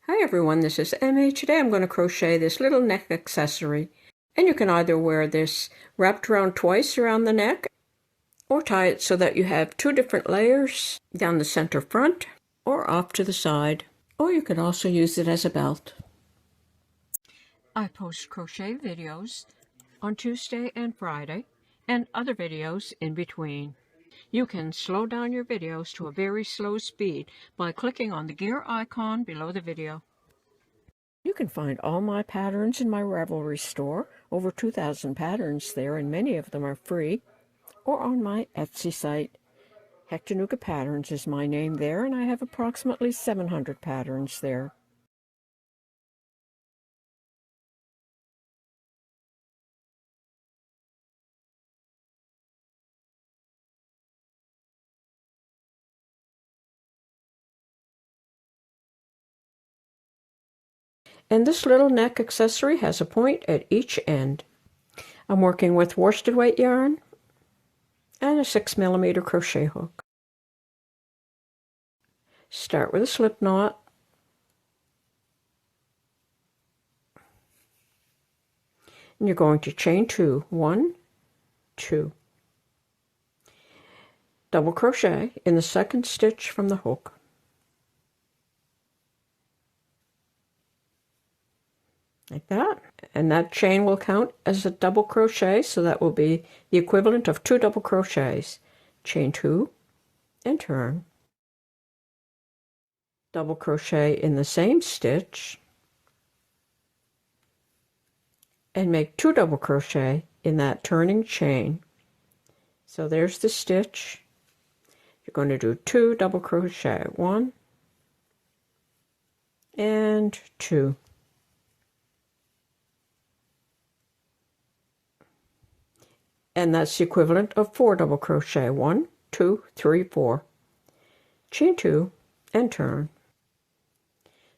Hi everyone, this is Emmy. Today I'm going to crochet this little neck accessory. And you can either wear this wrapped around twice around the neck or tie it so that you have two different layers down the center front or off to the side. Or you can also use it as a belt. I post crochet videos on Tuesday and Friday and other videos in between. You can slow down your videos to a very slow speed by clicking on the gear icon below the video. You can find all my patterns in my Ravelry store, over 2,000 patterns there, and many of them are free, or on my Etsy site. Hectanuga Patterns is my name there, and I have approximately 700 patterns there. And this little neck accessory has a point at each end. I'm working with worsted weight yarn and a 6mm crochet hook. Start with a slip knot. And you're going to chain 2, 1, 2. Double crochet in the second stitch from the hook. Like that. And that chain will count as a double crochet, so that will be the equivalent of 2 double crochets. Chain 2 and turn. Double crochet in the same stitch and make 2 double crochet in that turning chain. So there's the stitch. You're going to do 2 double crochet, 1 and 2. And that's the equivalent of 4 double crochet, 1, 2, 3, 4. Chain 2 and turn.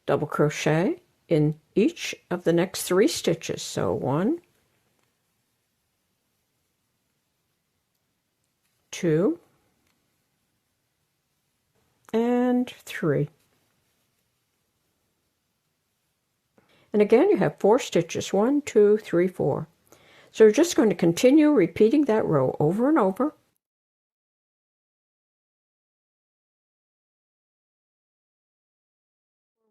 Double crochet in each of the next 3 stitches. So 1, 2, and 3. And again you have 4 stitches, 1, 2, 3, 4. So you're just going to continue repeating that row over and over.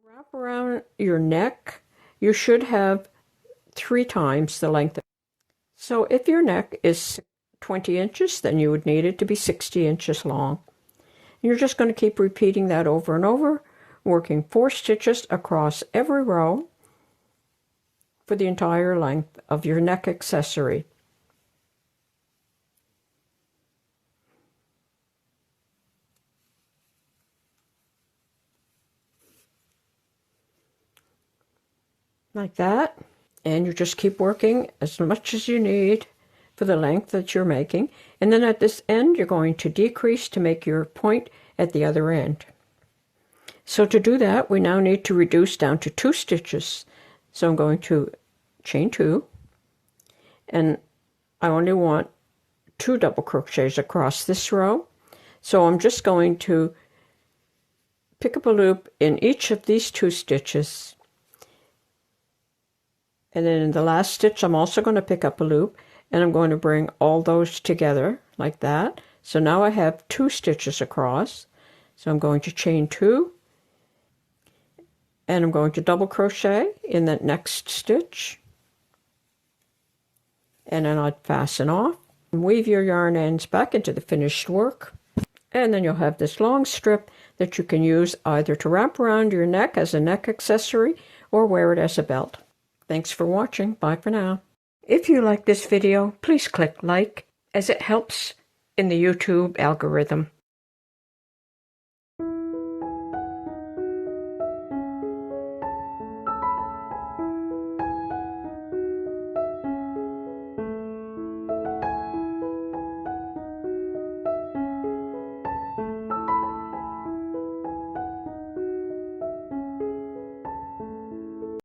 Wrap around your neck, you should have 3 times the length. So if your neck is 20 inches, then you would need it to be 60 inches long. You're just going to keep repeating that over and over, working 4 stitches across every row for the entire length of your neck accessory. Like that. And you just keep working as much as you need for the length that you're making. And then at this end, you're going to decrease to make your point at the other end. So to do that, we now need to reduce down to 2 stitches. So I'm going to chain 2, and I only want 2 double crochets across this row. So I'm just going to pick up a loop in each of these 2 stitches. And then in the last stitch, I'm also going to pick up a loop, and I'm going to bring all those together like that. So now I have 2 stitches across. So I'm going to chain 2, and I'm going to double crochet in that next stitch. And then I'd fasten off and weave your yarn ends back into the finished work. And then you'll have this long strip that you can use either to wrap around your neck as a neck accessory or wear it as a belt. Thanks for watching. Bye for now. If you like this video, please click like, as it helps in the YouTube algorithm.